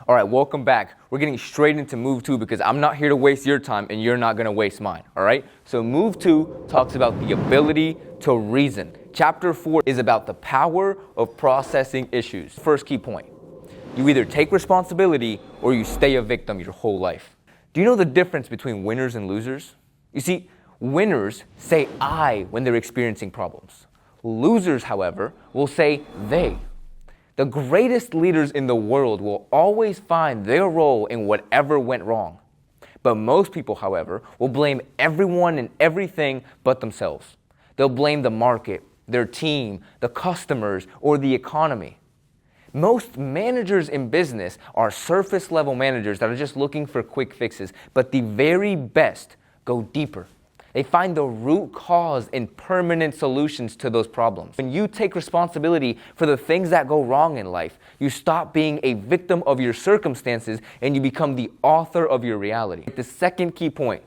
All right, welcome back. We're getting straight into move 2 because I'm not here to waste your time and you're not going to waste mine, all right? So move 2 talks about the ability to reason. Chapter 4 is about the power of processing issues. First key point, you either take responsibility or you stay a victim your whole life. Do you know the difference between winners and losers? You see, winners say I when they're experiencing problems. Losers, however, will say they. The greatest leaders in the world will always find their role in whatever went wrong. But most people, however, will blame everyone and everything but themselves. They'll blame the market, their team, the customers, or the economy. Most managers in business are surface level managers that are just looking for quick fixes, but the very best go deeper. They find the root cause and permanent solutions to those problems. When you take responsibility for the things that go wrong in life, you stop being a victim of your circumstances and you become the author of your reality. The second key point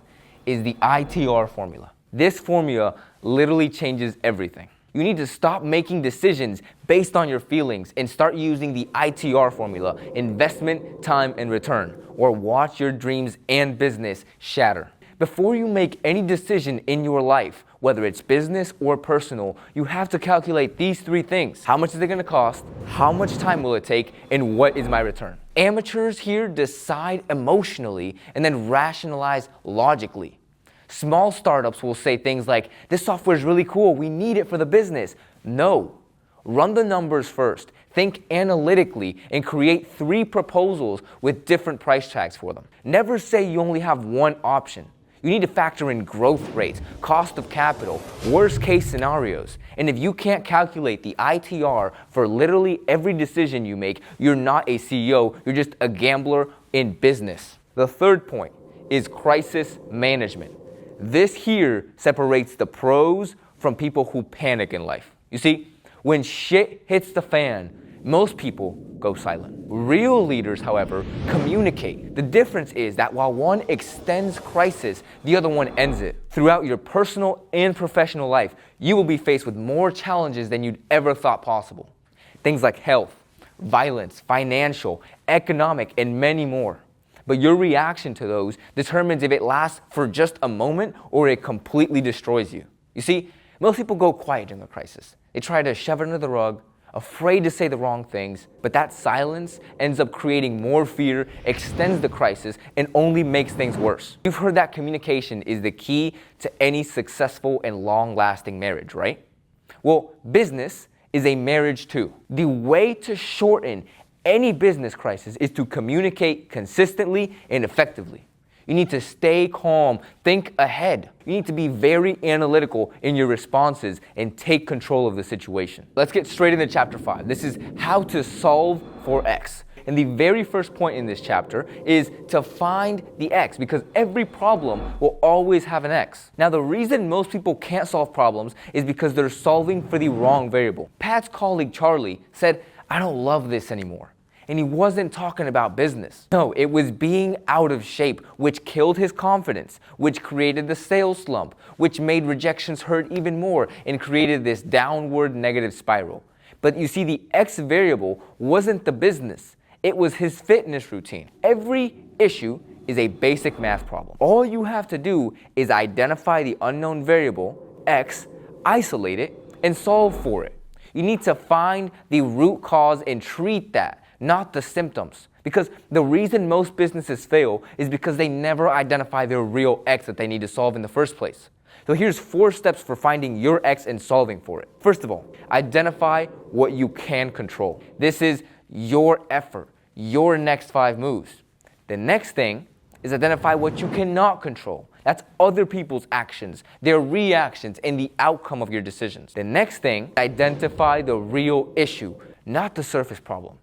is the ITR formula. This formula literally changes everything. You need to stop making decisions based on your feelings and start using the ITR formula, investment, time, and return, or watch your dreams and business shatter. Before you make any decision in your life, whether it's business or personal, you have to calculate these three things. How much is it going to cost? How much time will it take? And what is my return? Amateurs here decide emotionally and then rationalize logically. Small startups will say things like, this software is really cool, we need it for the business. No. Run the numbers first. Think analytically and create 3 proposals with different price tags for them. Never say you only have one option. You need to factor in growth rates, cost of capital, worst case scenarios. And if you can't calculate the ITR for literally every decision you make, you're not a CEO, you're just a gambler in business. The third point is crisis management. This here separates the pros from people who panic in life. You see, when shit hits the fan, most people go silent. Real leaders, however, communicate. The difference is that while one extends crisis, the other one ends it. Throughout your personal and professional life, you will be faced with more challenges than you'd ever thought possible. Things like health, violence, financial, economic, and many more. But your reaction to those determines if it lasts for just a moment or it completely destroys you. You see, most people go quiet during a crisis. They try to shove it under the rug, afraid to say the wrong things, but that silence ends up creating more fear, extends the crisis, and only makes things worse. You've heard that communication is the key to any successful and long-lasting marriage, right? Well, business is a marriage too. The way to shorten any business crisis is to communicate consistently and effectively. You need to stay calm, think ahead. You need to be very analytical in your responses and take control of the situation. Let's get straight into chapter 5. This is how to solve for X. And the very first point in this chapter is to find the X, because every problem will always have an X. Now, the reason most people can't solve problems is because they're solving for the wrong variable. Pat's colleague Charlie said, "I don't love this anymore." And he wasn't talking about business. No, it was being out of shape, which killed his confidence, which created the sales slump, which made rejections hurt even more and created this downward negative spiral. But you see, the X variable wasn't the business. It was his fitness routine. Every issue is a basic math problem. All you have to do is identify the unknown variable, X, isolate it, and solve for it. You need to find the root cause and treat that, not the symptoms. Because the reason most businesses fail is because they never identify their real X that they need to solve in the first place. So here's 4 steps for finding your X and solving for it. First of all, identify what you can control. This is your effort, your next 5 moves. The next thing is identify what you cannot control. That's other people's actions, their reactions, and the outcome of your decisions. The next thing, identify the real issue, not the surface problem.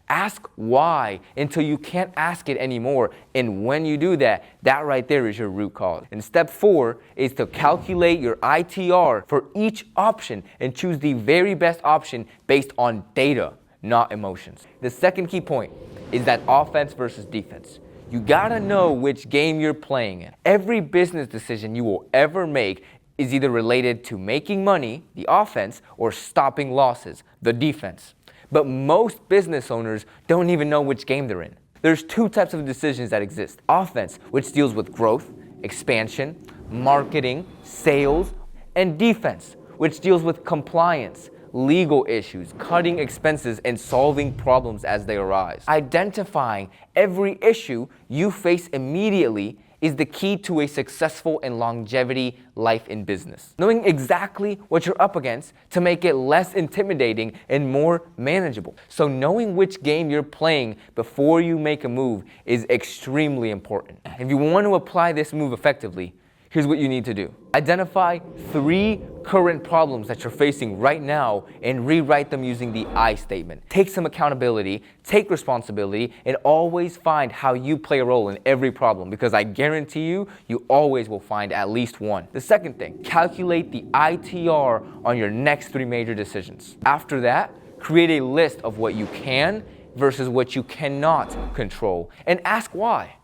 Ask why until you can't ask it anymore. And when you do that, that right there is your root cause. And step 4 is to calculate your ITR for each option and choose the very best option based on data, not emotions. The second key point is that offense versus defense. You gotta know which game you're playing in. Every business decision you will ever make is either related to making money, the offense, or stopping losses, the defense. But most business owners don't even know which game they're in. There's two types of decisions that exist. Offense, which deals with growth, expansion, marketing, sales, and defense, which deals with compliance, legal issues, cutting expenses, and solving problems as they arise. Identifying every issue you face immediately is the key to a successful and longevity life in business. Knowing exactly what you're up against to make it less intimidating and more manageable. So knowing which game you're playing before you make a move is extremely important. If you want to apply this move effectively, here's what you need to do. Identify 3 current problems that you're facing right now and rewrite them using the I statement. Take some accountability, take responsibility, and always find how you play a role in every problem, because I guarantee you, you always will find at least one. The second thing, calculate the ITR on your next 3 major decisions. After that, create a list of what you can versus what you cannot control, and ask why.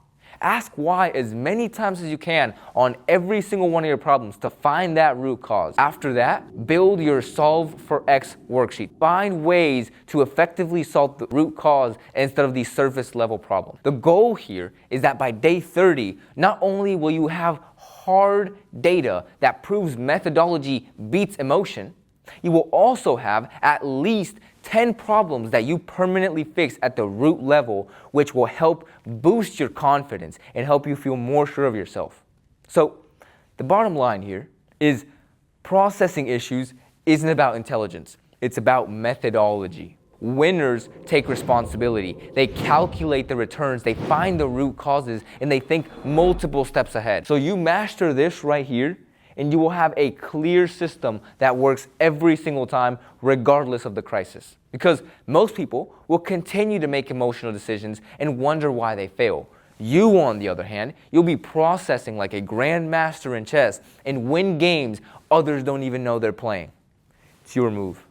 Ask why as many times as you can on every single one of your problems to find that root cause. After that, build your Solve for X worksheet. Find ways to effectively solve the root cause instead of the surface level problem. The goal here is that by day 30, not only will you have hard data that proves methodology beats emotion, you will also have at least 10 problems that you permanently fix at the root level, which will help boost your confidence and help you feel more sure of yourself. So the bottom line here is processing issues isn't about intelligence. It's about methodology. Winners take responsibility. They calculate the returns, they find the root causes, and they think multiple steps ahead. So you master this right here, and you will have a clear system that works every single time, regardless of the crisis. Because most people will continue to make emotional decisions and wonder why they fail. You, on the other hand, you'll be processing like a grandmaster in chess and win games others don't even know they're playing. It's your move.